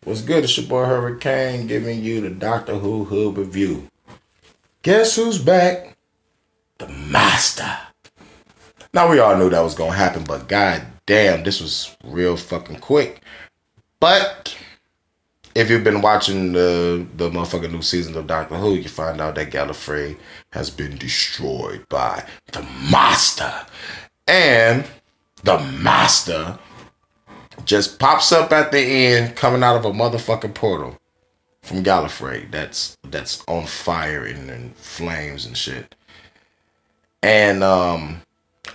What's good? It's your boy Hurricane giving you the Doctor Who Hood review. Guess who's back? The Master. Now we all knew that was gonna happen, but god damn, this was real fucking quick. But if you've been watching the motherfucking new season of Doctor Who, you find out that Gallifrey has been destroyed by the Master. And the Master just pops up at the end coming out of a motherfucking portal from Gallifrey that's on fire and flames and shit. And I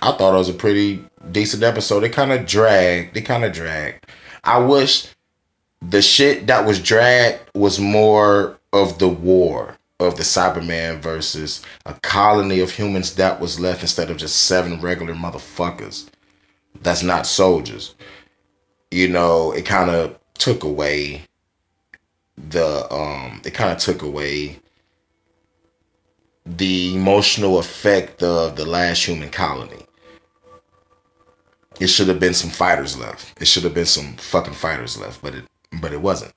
thought it was a pretty decent episode. It kind of dragged. I wish the shit that was dragged was more of the war of the Cyberman versus a colony of humans that was left instead of just 7 regular motherfuckers that's not soldiers. You know, it kind of took away the emotional effect of the last human colony. It should have been some fighters left. It should have been some fucking fighters left, but it wasn't.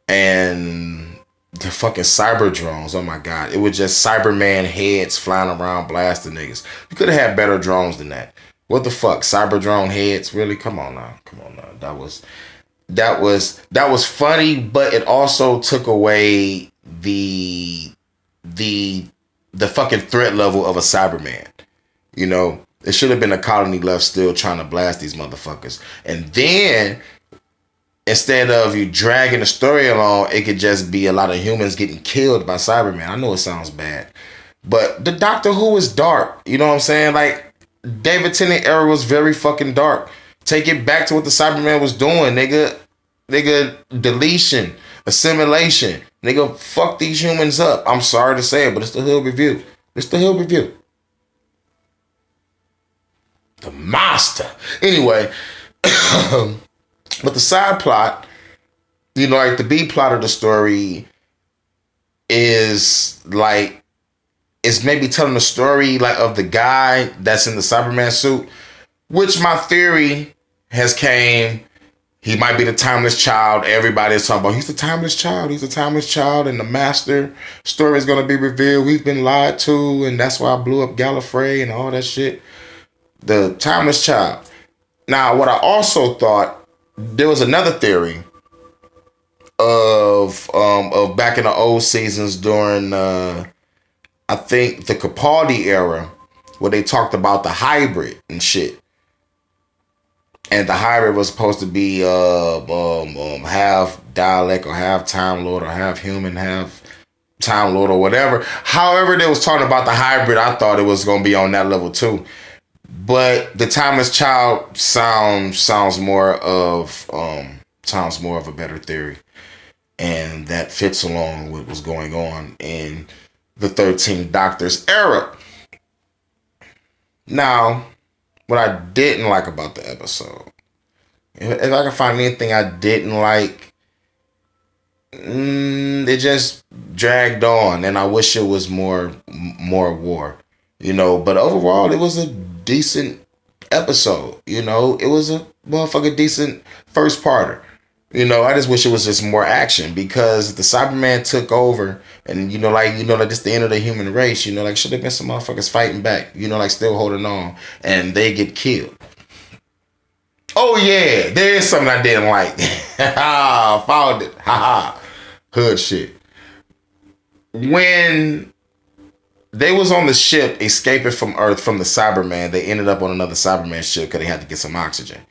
And the fucking cyber drones, oh my god, it was just Cyberman heads flying around blasting niggas. You could have had better drones than that. What the fuck? Cyber drone heads? Really? Come on now. That was funny, but it also took away the fucking threat level of a Cyberman. You know, it should have been a colony left still trying to blast these motherfuckers. And then instead of you dragging the story along, it could just be a lot of humans getting killed by Cyberman. I know it sounds bad, but the Doctor Who is dark. You know what I'm saying? Like, David Tennant era was very fucking dark. Take it back to what the Cyberman was doing, nigga. Nigga, deletion, assimilation. Nigga, fuck these humans up. I'm sorry to say it, but it's the Hood Review. The Master. Anyway, but the side plot, you know, like the B plot of the story is like, it's maybe telling the story like of the guy that's in the Cyberman suit, which my theory has came, he might be the timeless child. Everybody is talking about he's the timeless child, and the Master story is gonna be revealed. We've been lied to, and that's why I blew up Gallifrey and all that shit. The timeless child. Now, what I also thought, there was another theory of back in the old seasons during I think the Capaldi era, where they talked about the hybrid and shit. And the hybrid was supposed to be half Dalek or half Time Lord or half human, half Time Lord or whatever. However, they was talking about the hybrid, I thought it was gonna be on that level too. But the Timeless Child sounds more of a better theory, and that fits along with what's going on in the 13th Doctor's era. Now, what I didn't like about the episode, if I can find anything I didn't like, it just dragged on, and I wish it was more war, you know. But overall, it was a decent episode, you know. It was a motherfucking decent first parter. You know, I just wish it was just more action, because the Cyberman took over, and like this the end of the human race. You know, like, should have been some motherfuckers fighting back. You know, like, still holding on, and they get killed. Oh yeah, there is something I didn't like. Found it. Hood shit. When they was on the ship escaping from Earth from the Cyberman, they ended up on another Cyberman ship because they had to get some oxygen.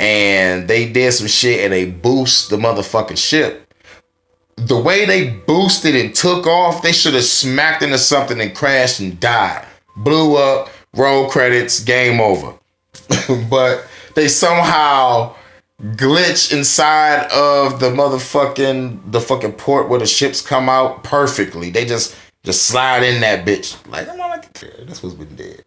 And they did some shit and they boost the motherfucking ship. The way they boosted and took off, they should have smacked into something and crashed and died. Blew up, roll credits, game over. But they somehow glitch inside of the fucking port where the ships come out perfectly. They just slide in that bitch. Like, I'm not like, that's what's been dead.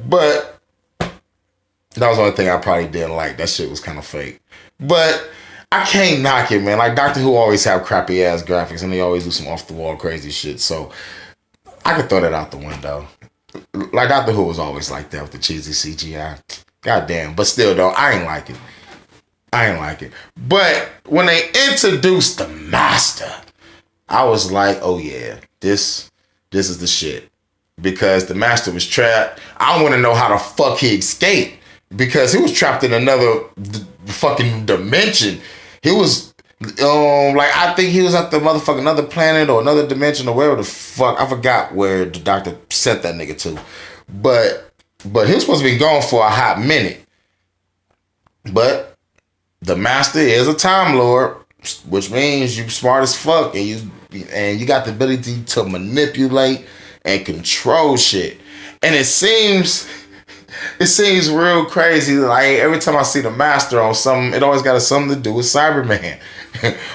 But that was the only thing I probably didn't like. That shit was kind of fake. But I can't knock it, man. Like, Doctor Who always have crappy ass graphics, and they always do some off the wall crazy shit. So I could throw that out the window. Like, Doctor Who was always like that with the cheesy CGI. God damn. But still, though, I ain't like it. I ain't like it. But when they introduced the Master, I was like, oh yeah, this is the shit. Because the Master was trapped. I want to know how the fuck he escaped. Because he was trapped in another fucking dimension. He was, I think he was at the motherfucking another planet or another dimension or wherever the fuck. I forgot where the doctor sent that nigga to. But he was supposed to be gone for a hot minute. But the Master is a Time Lord, which means you smart as fuck and you got the ability to manipulate and control shit. And it seems real crazy. Like every time I see the Master on something, it always got something to do with Cyberman.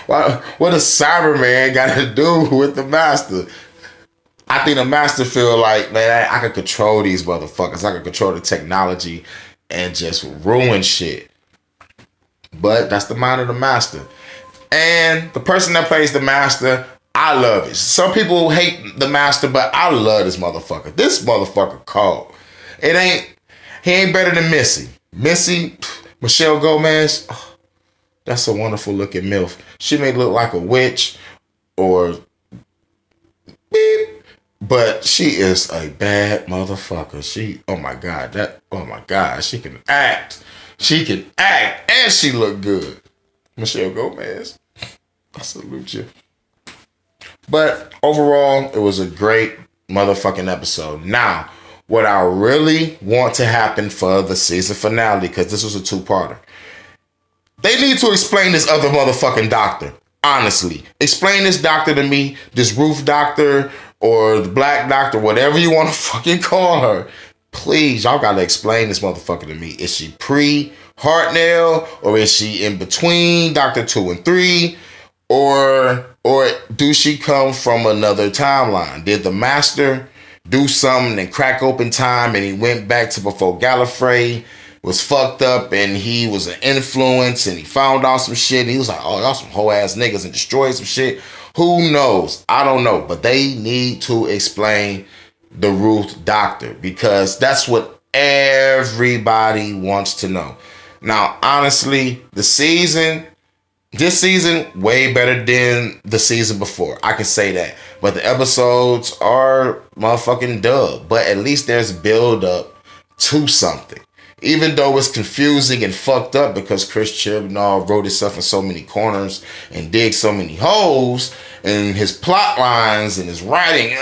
What does Cyberman got to do with the Master? I think the Master feel like, man, I can control these motherfuckers. I can control the technology and just ruin shit. But that's the mind of the Master. And the person that plays the Master, I love it. Some people hate the Master, but I love this motherfucker. This motherfucker cold. He ain't better than Missy. Missy, Michelle Gomez, oh, that's a wonderful looking MILF. She may look like a witch or beep, but she is a bad motherfucker. Oh my God, she can act. She can act and she look good. Michelle Gomez, I salute you. But overall, it was a great motherfucking episode. Now, what I really want to happen for the season finale, because this was a two-parter, they need to explain this other motherfucking doctor. Honestly, explain this doctor to me, this roof doctor or the black doctor, whatever you want to fucking call her. Please, y'all gotta explain this motherfucker to me. Is she pre-Hartnell or is she in between Doctor 2 and 3? Or do she come from another timeline? Did the Master do something and crack open time and he went back to before Gallifrey was fucked up and he was an influence and he found out some shit and he was like, oh, y'all some hoe ass niggas and destroyed some shit? Who knows? I don't know. But they need to explain the Ruth Doctor because that's what everybody wants to know. Now, honestly, this season, way better than the season before. I can say that. But the episodes are motherfucking dub. But at least there's build up to something. Even though it's confusing and fucked up because Chris Chibnall wrote himself in so many corners and digged so many holes in his plot lines and his writing.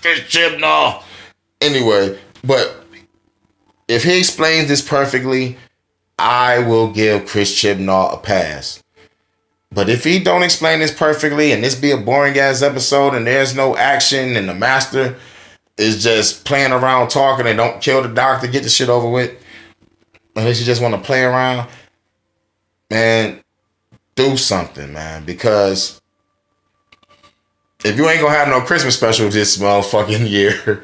Chris Chibnall. Anyway, but if he explains this perfectly, I will give Chris Chibnall a pass. But if he don't explain this perfectly and this be a boring ass episode and there's no action and the Master is just playing around talking and don't kill the doctor, get the shit over with, unless you just want to play around, man, do something, man. Because if you ain't gonna have no Christmas special this motherfucking year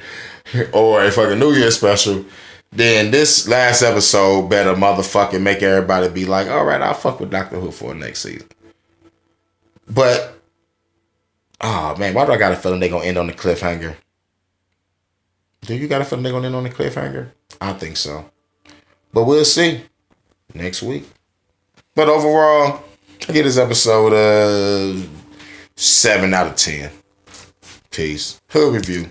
or a fucking New Year special, then this last episode better motherfucking make everybody be like, all right, I'll fuck with Doctor Who for next season. But, oh man, why do I got a feeling they gonna end on the cliffhanger? Do you got a feeling they gonna end on the cliffhanger? I think so. But we'll see next week. But overall, I give this episode a 7 out of 10. Peace. Hood review.